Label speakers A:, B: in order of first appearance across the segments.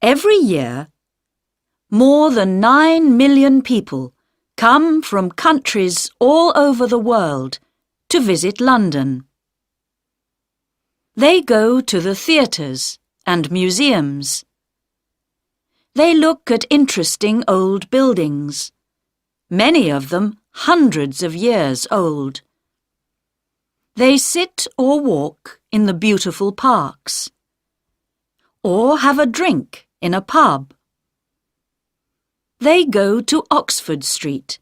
A: Every year, more than 9 million people come from countries all over the world to visit London. They go to the theatres and museums. They look at interesting old buildings, many of them hundreds of years old. They sit or walk in the beautiful parks, or have a drink in a pub. They go to Oxford Street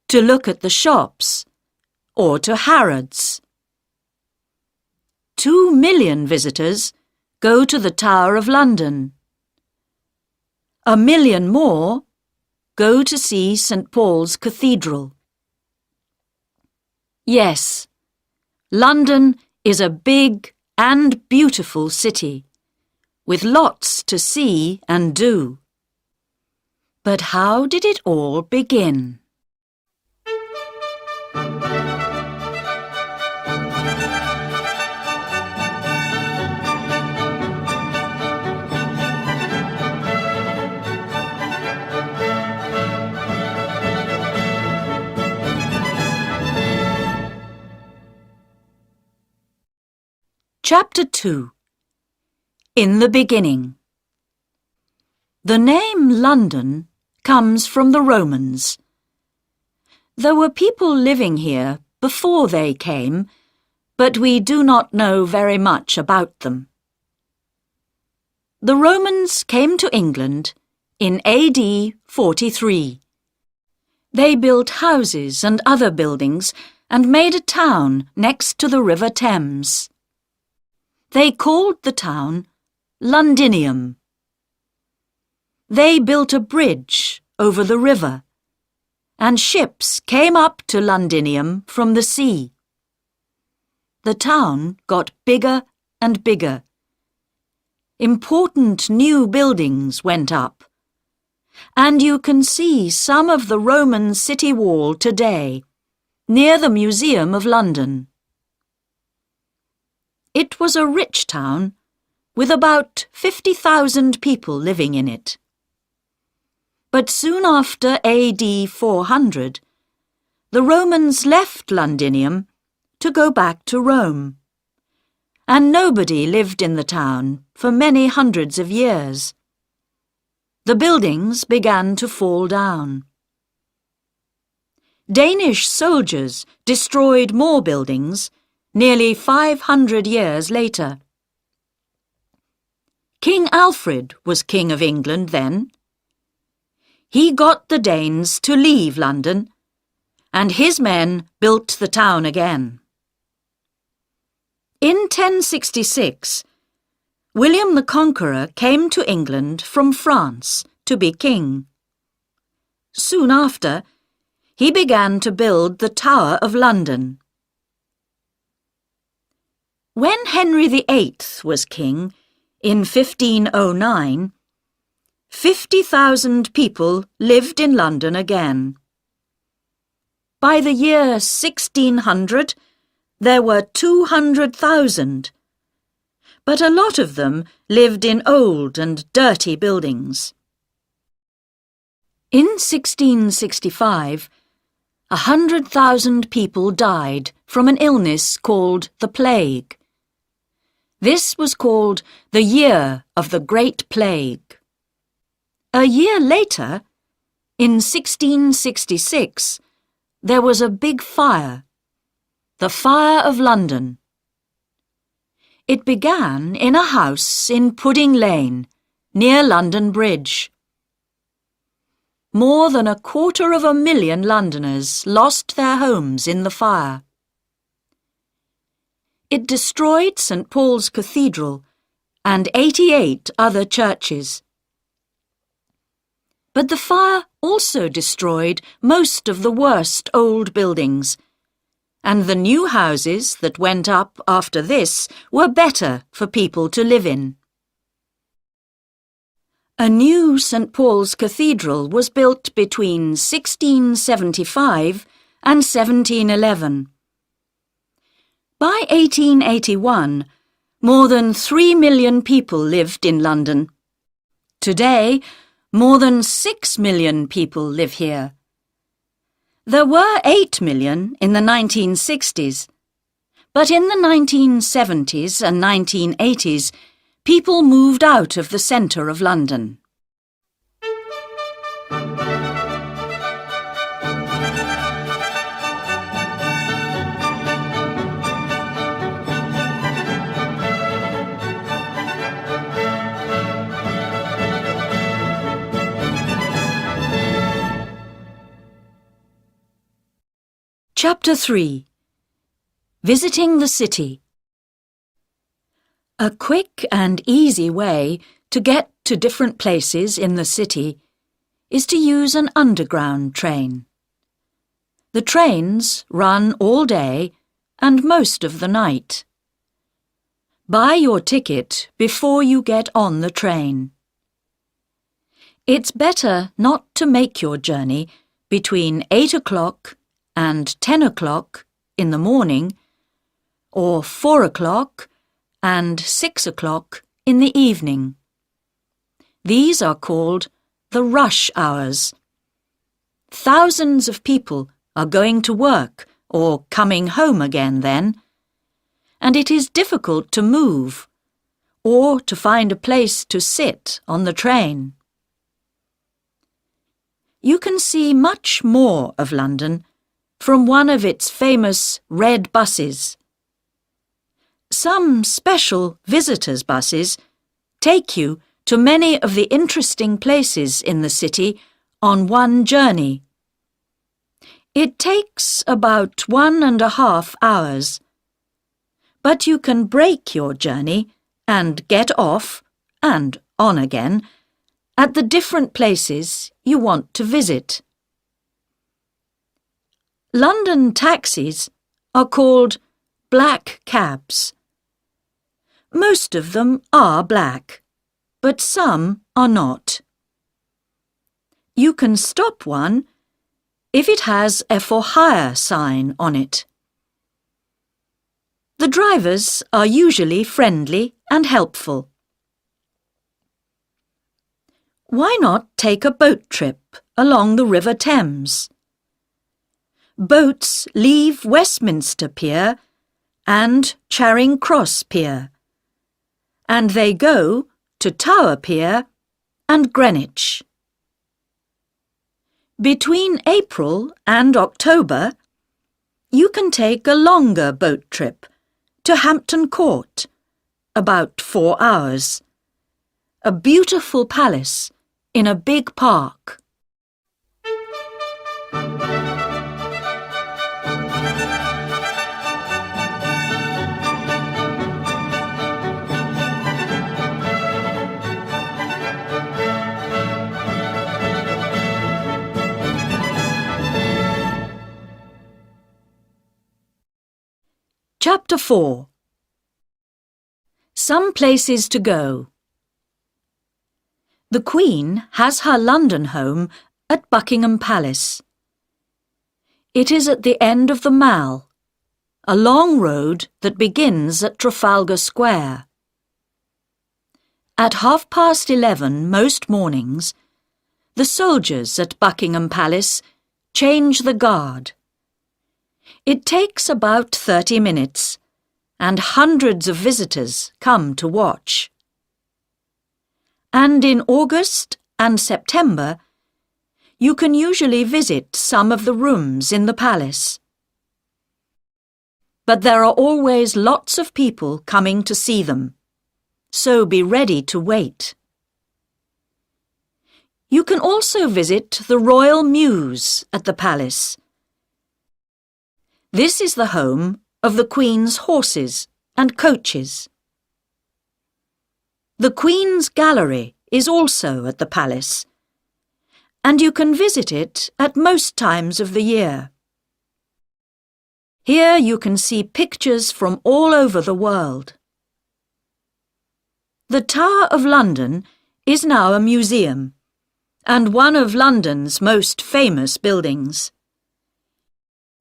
A: to look at the shops, or to Harrods. 2 million visitors go to the Tower of London. 1 million more go to see St. Paul's Cathedral. Yes, London is a big and beautiful city, with lots to see and do. But how did it all begin? Chapter 2. In the Beginning. The name London comes from the Romans. There were people living here before they came, but we do not know very much about them. The Romans came to England in AD 43. They built houses and other buildings and made a town next to the River Thames. They called the town Londinium. They built a bridge over the river, and ships came up to Londinium from the sea. The town got bigger and bigger. Important new buildings went up, and you can see some of the Roman city wall today, near the Museum of London. It was a rich town, with about 50,000 people living in it. But soon after AD 400, the Romans left Londinium to go back to Rome, and nobody lived in the town for many hundreds of years. The buildings began to fall down. Danish soldiers destroyed more buildings nearly 500 years later. King Alfred was King of England then. He got the Danes to leave London, and his men built the town again. In 1066, William the Conqueror came to England from France to be king. Soon after, he began to build the Tower of London. When Henry VIII was king, in 1509, 50,000 people lived in London again. By the year 1600, there were 200,000, but a lot of them lived in old and dirty buildings. In 1665, 100,000 people died from an illness called the plague. This was called the Year of the Great Plague. A year later, in 1666, there was a big fire, the Fire of London. It began in a house in Pudding Lane, near London Bridge. More than 250,000 Londoners lost their homes in the fire. It destroyed St. Paul's Cathedral and 88 other churches. But the fire also destroyed most of the worst old buildings, and the new houses that went up after this were better for people to live in. A new St. Paul's Cathedral was built between 1675 and 1711. By 1881, more than 3 million people lived in London, Today, more than 6 million people live here. There were 8 million in the 1960s, but in the 1970s and 1980s, people moved out of the centre of London. Chapter 3. Visiting the City. A quick and easy way to get to different places in the city is to use an underground train. The trains run all day and most of the night. Buy your ticket before you get on the train. It's better not to make your journey between 8 o'clock and 10 o'clock in the morning, or 4 o'clock and 6 o'clock in the evening. These are called the rush hours. Thousands of people are going to work or coming home again then, and it is difficult to move or to find a place to sit on the train. You can see much more of London from one of its famous red buses. Some special visitors' buses take you to many of the interesting places in the city on one journey. It takes about 1.5 hours, but you can break your journey and get off and on again at the different places you want to visit. London taxis are called black cabs. Most of them are black, but some are not. You can stop one if it has a for hire sign on it. The drivers are usually friendly and helpful. Why not take a boat trip along the River Thames? Boats leave Westminster Pier and Charing Cross Pier, and they go to Tower Pier and Greenwich. Between April and October, you can take a longer boat trip to Hampton Court, about 4 hours, a beautiful palace in a big park. Chapter 4. Some places to go. The Queen has her London home at Buckingham Palace. It is at the end of the Mall, a long road that begins at Trafalgar Square. At 11:30 most mornings, the soldiers at Buckingham Palace change the guard. It takes about 30 minutes, and hundreds of visitors come to watch. And in August and September, you can usually visit some of the rooms in the palace. But there are always lots of people coming to see them, so be ready to wait. You can also visit the Royal Mews at the palace. This is the home of the Queen's horses and coaches. The Queen's Gallery is also at the palace, and you can visit it at most times of the year. Here you can see pictures from all over the world. The Tower of London is now a museum, and one of London's most famous buildings.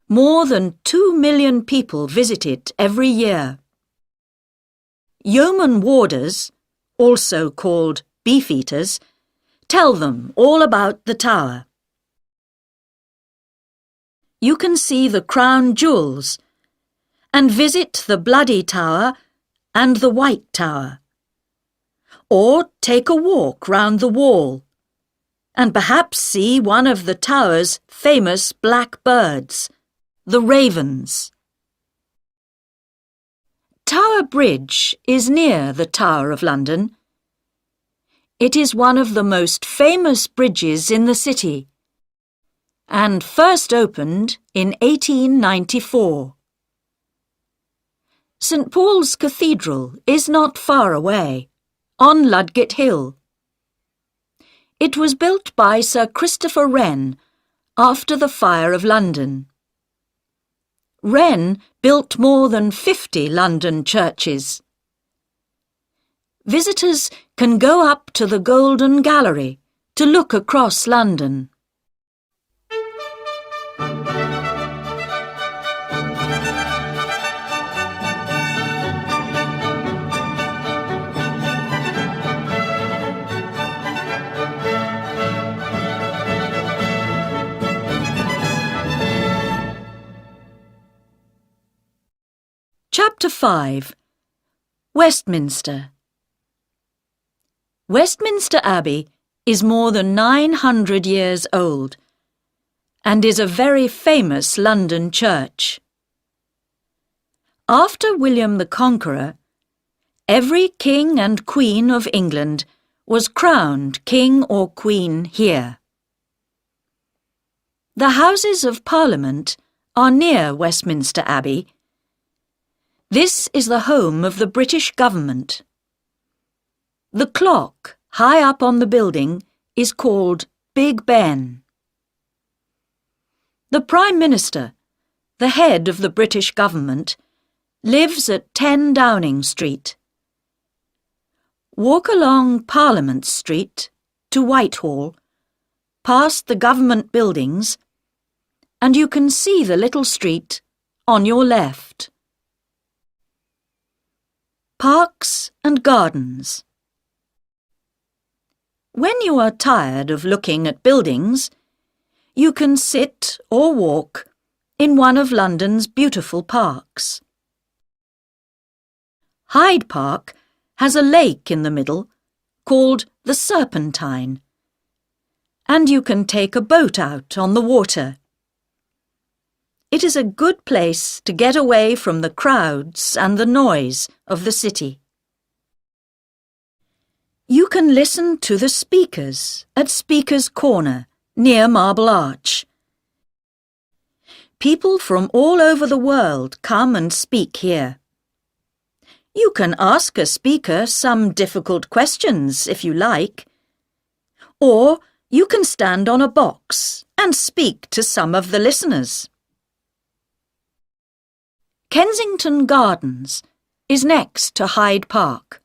A: More than 2 million people visit it every year. Yeoman warders, also called beefeaters, Tell them all about the tower. You can see the crown jewels and visit the Bloody Tower and the White Tower. Or take a walk round the wall and perhaps see one of the tower's famous black birds, the ravens. Tower Bridge is near the Tower of London. It is one of the most famous bridges in the city and first opened in 1894. St. Paul's Cathedral is not far away, on Ludgate Hill. It was built by Sir Christopher Wren after the Fire of London. Wren built more than 50 London churches. Visitors can go up to the Golden Gallery to look across London. Chapter 5. Westminster. Westminster Abbey is more than 900 years old and is a very famous London church. After William the Conqueror, every king and queen of England was crowned king or queen here. The Houses of Parliament are near Westminster Abbey. This is the home of the British government. The clock high up on the building is called Big Ben. The Prime Minister, the head of the British government, lives at 10 Downing Street. Walk along Parliament Street to Whitehall, past the government buildings, and you can see the little street on your left. Parks and gardens. When you are tired of looking at buildings, you can sit or walk in one of London's beautiful parks. Hyde Park has a lake in the middle called the Serpentine, and you can take a boat out on the water. It is a good place to get away from the crowds and the noise of the city. You can listen to the speakers at Speaker's Corner near Marble Arch. People from all over the world come and speak here. You can ask a speaker some difficult questions if you like, or you can stand on a box and speak to some of the listeners. Kensington Gardens is next to Hyde Park.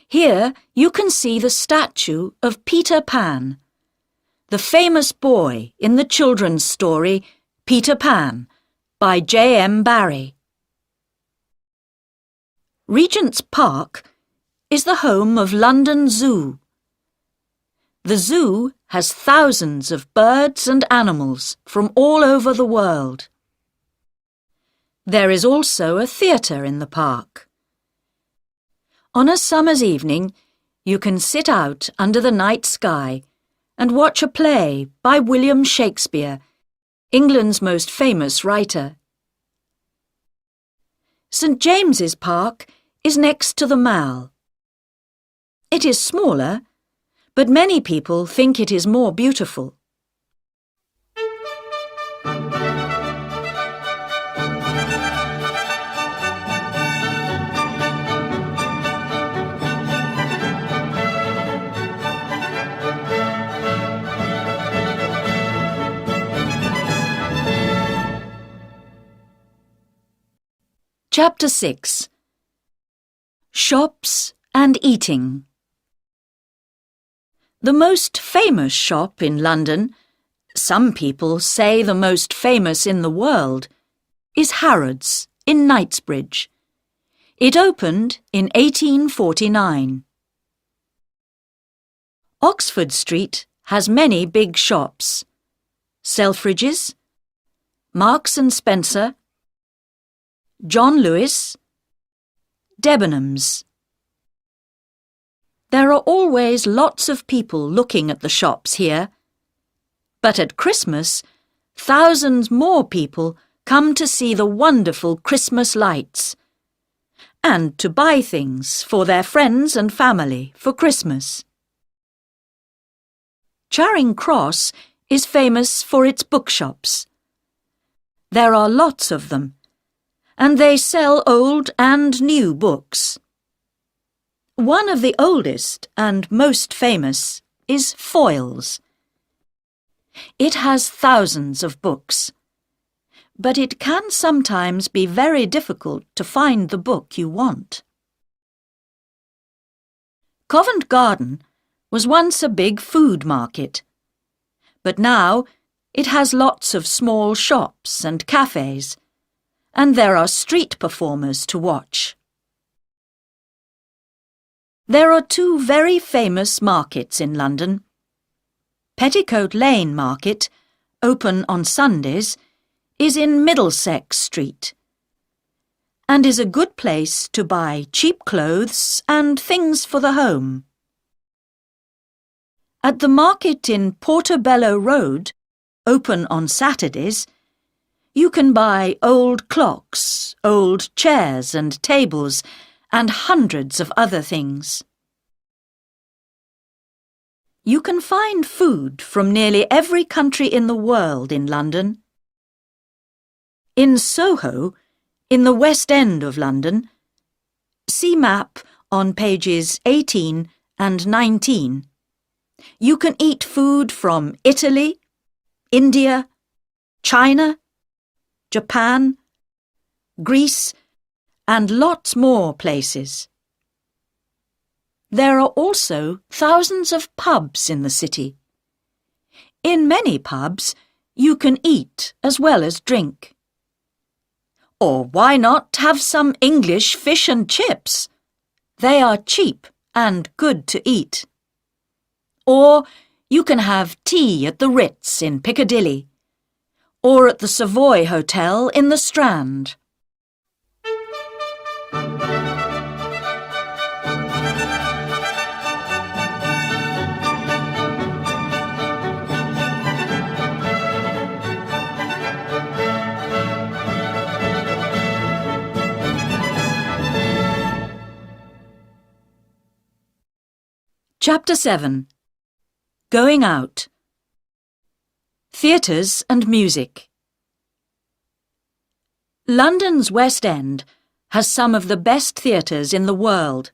A: Here you can see the statue of Peter Pan, the famous boy in the children's story Peter Pan by J.M. Barrie. Regent's Park is the home of London Zoo. The zoo has thousands of birds and animals from all over the world. There is also a theatre in the park. On a summer's evening, you can sit out under the night sky and watch a play by William Shakespeare, England's most famous writer. St. James's Park is next to the Mall. It is smaller, but many people think it is more beautiful. Chapter 6. Shops and Eating. The most famous shop in London, some people say the most famous in the world, is Harrods in Knightsbridge. It opened in 1849. Oxford Street has many big shops: Selfridges, Marks and Spencer, John Lewis, Debenhams. There are always lots of people looking at the shops here, but at Christmas, thousands more people come to see the wonderful Christmas lights and to buy things for their friends and family for Christmas. Charing Cross is famous for its bookshops. There are lots of them, and they sell old and new books. One of the oldest and most famous is Foyle's. It has thousands of books, but it can sometimes be very difficult to find the book you want. Covent Garden was once a big food market, but now it has lots of small shops and cafes, and there are street performers to watch. There are two very famous markets in London. Petticoat Lane Market, open on Sundays, is in Middlesex Street and is a good place to buy cheap clothes and things for the home. At the market in Portobello Road, open on Saturdays, you can buy old clocks, old chairs and tables, and hundreds of other things. You can find food from nearly every country in the world in London. In Soho, in the West End of London, see map on pages 18 and 19. You can eat food from Italy, India, China, Japan, Greece, and lots more places. There are also thousands of pubs in the city. In many pubs, you can eat as well as drink. Or why not have some English fish and chips? They are cheap and good to eat. Or you can have tea at the Ritz in Piccadilly, or at the Savoy Hotel in the Strand. Chapter 7. Going Out. Theatres and Music. London's West End has some of the best theatres in the world,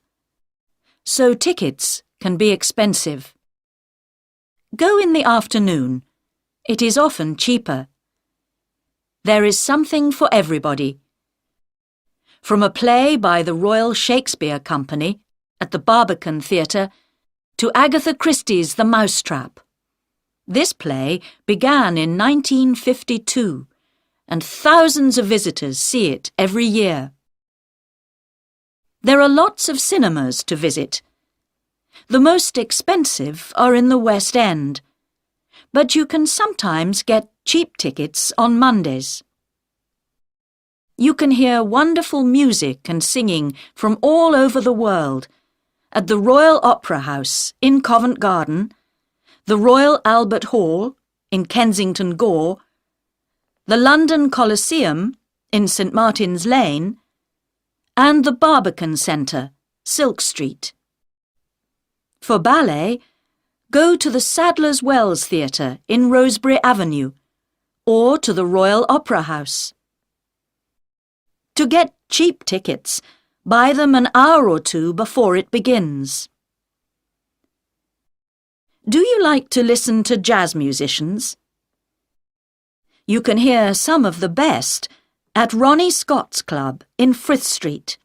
A: so tickets can be expensive. Go in the afternoon. It is often cheaper. There is something for everybody. From a play by the Royal Shakespeare Company at the Barbican Theatre to Agatha Christie's The Mousetrap. This play began in 1952, and thousands of visitors see it every year. There are lots of cinemas to visit. The most expensive are in the West End, but you can sometimes get cheap tickets on Mondays. You can hear wonderful music and singing from all over the world at the Royal Opera House in Covent Garden, the Royal Albert Hall in Kensington Gore, the London Coliseum in St Martin's Lane, and the Barbican Centre, Silk Street. For ballet, go to the Sadler's Wells Theatre in Rosebery Avenue or to the Royal Opera House. To get cheap tickets, buy them an hour or two before it begins. Do you like to listen to jazz musicians? You can hear some of the best at Ronnie Scott's Club in Frith Street,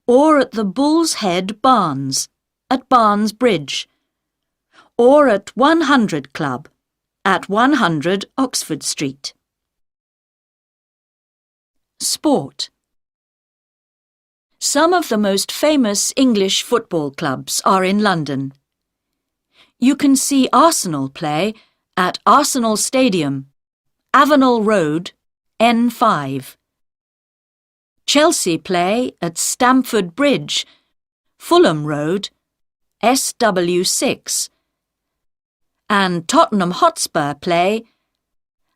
A: or at the Bull's Head Barns at Barnes Bridge, or at 100 Club at 100 Oxford Street. Sport. Some of the most famous English football clubs are in London. You can see Arsenal play at Arsenal Stadium, Avenel Road, N5. Chelsea play at Stamford Bridge, Fulham Road, SW6. And Tottenham Hotspur play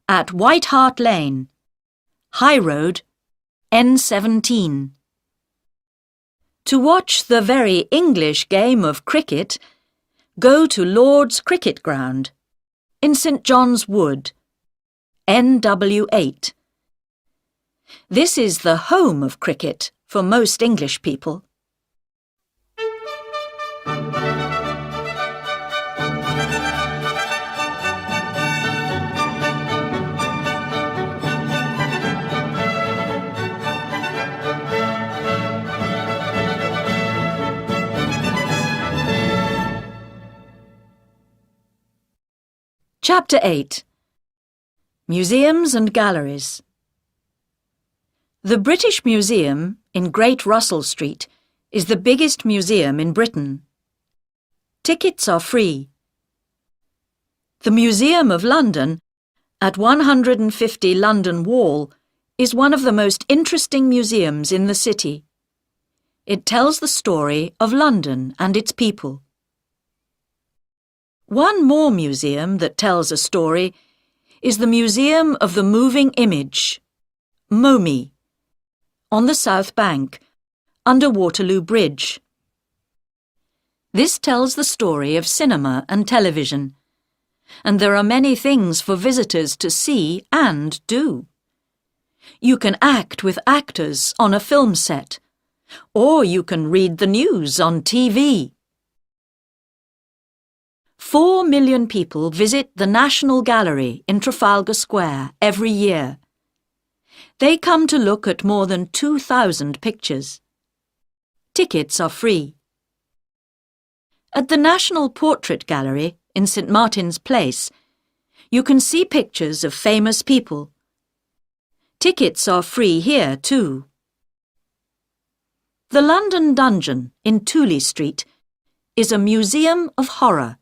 A: at White Hart Lane, High Road, N17. To watch the very English game of cricket, go to Lord's Cricket Ground in St John's Wood, NW8. This is the home of cricket for most English people. Chapter 8. Museums and Galleries. The British Museum in Great Russell Street is the biggest museum in Britain. Tickets are free. The Museum of London at 150 London Wall is one of the most interesting museums in the city. It tells the story of London and its people. One more museum that tells a story is the Museum of the Moving Image, MoMI, on the South Bank, under Waterloo Bridge. This tells the story of cinema and television, and there are many things for visitors to see and do. You can act with actors on a film set, or you can read the news on TV. 4 million people visit the National Gallery in Trafalgar Square every year. They come to look at more than 2,000 pictures. Tickets are free. At the National Portrait Gallery in St Martin's Place, you can see pictures of famous people. Tickets are free here too. The London Dungeon in Tooley Street is a museum of horror.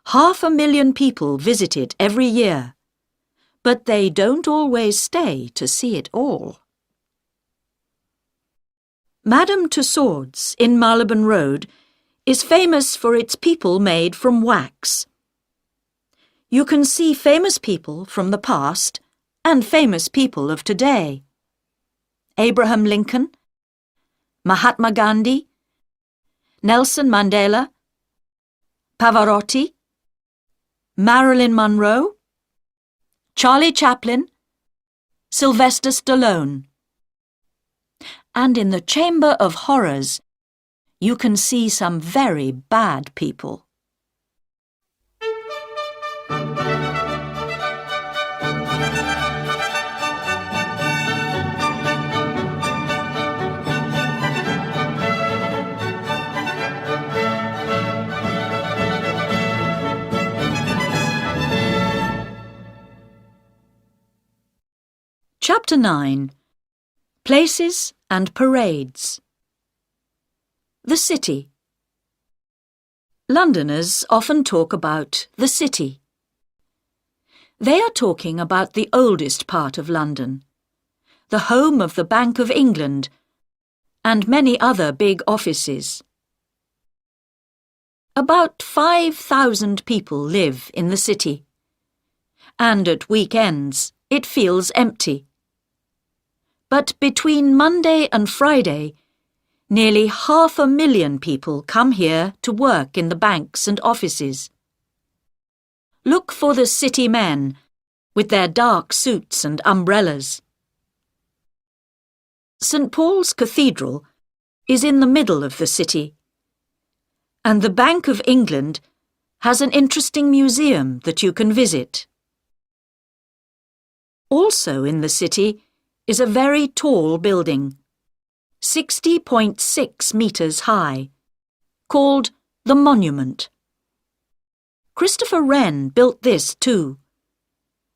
A: 500,000 people visit it every year, but they don't always stay to see it all. Madame Tussauds in Marylebone Road is famous for its people made from wax. You can see famous people from the past and famous people of today. Abraham Lincoln, Mahatma Gandhi, Nelson Mandela, Pavarotti, Marilyn Monroe, Charlie Chaplin, Sylvester Stallone. And in the Chamber of Horrors, you can see some very bad people. Chapter 9. Places and Parades. The City. Londoners often talk about the city. They are talking about the oldest part of London, the home of the Bank of England, and many other big offices. About 5,000 people live in the city, and at weekends it feels empty. But between Monday and Friday, nearly 500,000 people come here to work in the banks and offices. Look for the city men with their dark suits and umbrellas. St Paul's Cathedral is in the middle of the city, and the Bank of England has an interesting museum that you can visit. Also in the city is a very tall building, 60.6 metres high, called the Monument. Christopher Wren built this too,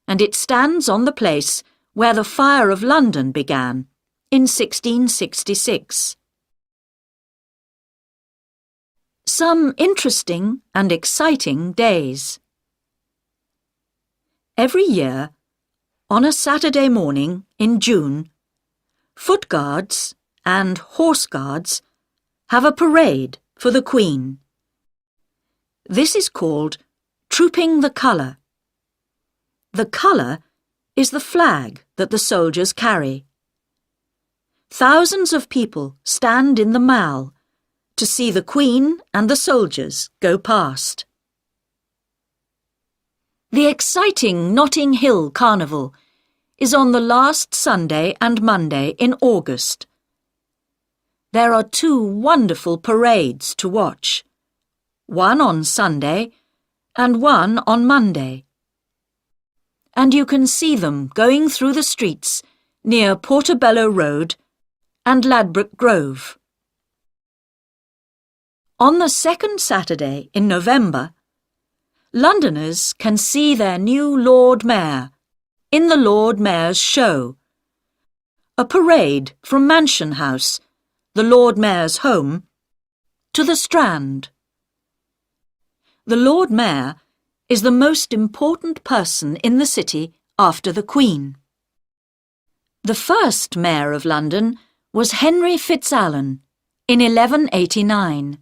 A: and it stands on the place where the Fire of London began in 1666. some interesting and exciting days. Every year, on a Saturday morning in June, Foot Guards and Horse Guards have a parade for the Queen. This is called Trooping the Colour. The colour is the flag that the soldiers carry. Thousands of people stand in the Mall to see the Queen and the soldiers go past. The exciting Notting Hill Carnival is on the last Sunday and Monday in August. There are 2 wonderful parades to watch, one on Sunday and one on Monday. And you can see them going through the streets near Portobello Road and Ladbroke Grove. On the second Saturday in November, Londoners can see their new Lord Mayor in the Lord Mayor's Show, a parade from Mansion House, the Lord Mayor's home, to the Strand. The Lord Mayor is the most important person in the city after the Queen. The first Mayor of London was Henry Fitzalan in 1189.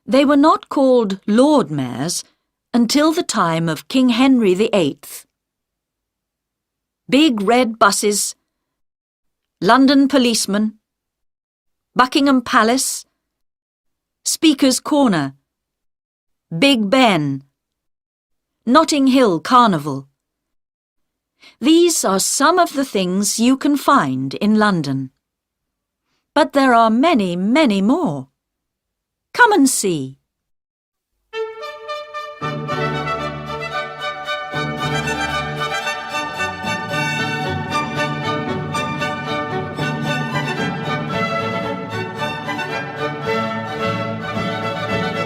A: They were not called Lord Mayors until the time of King Henry VIII. Big red buses, London policemen, Buckingham Palace, Speaker's Corner, Big Ben, Notting Hill Carnival. These are some of the things you can find in London. But there are many, many more. Come and see.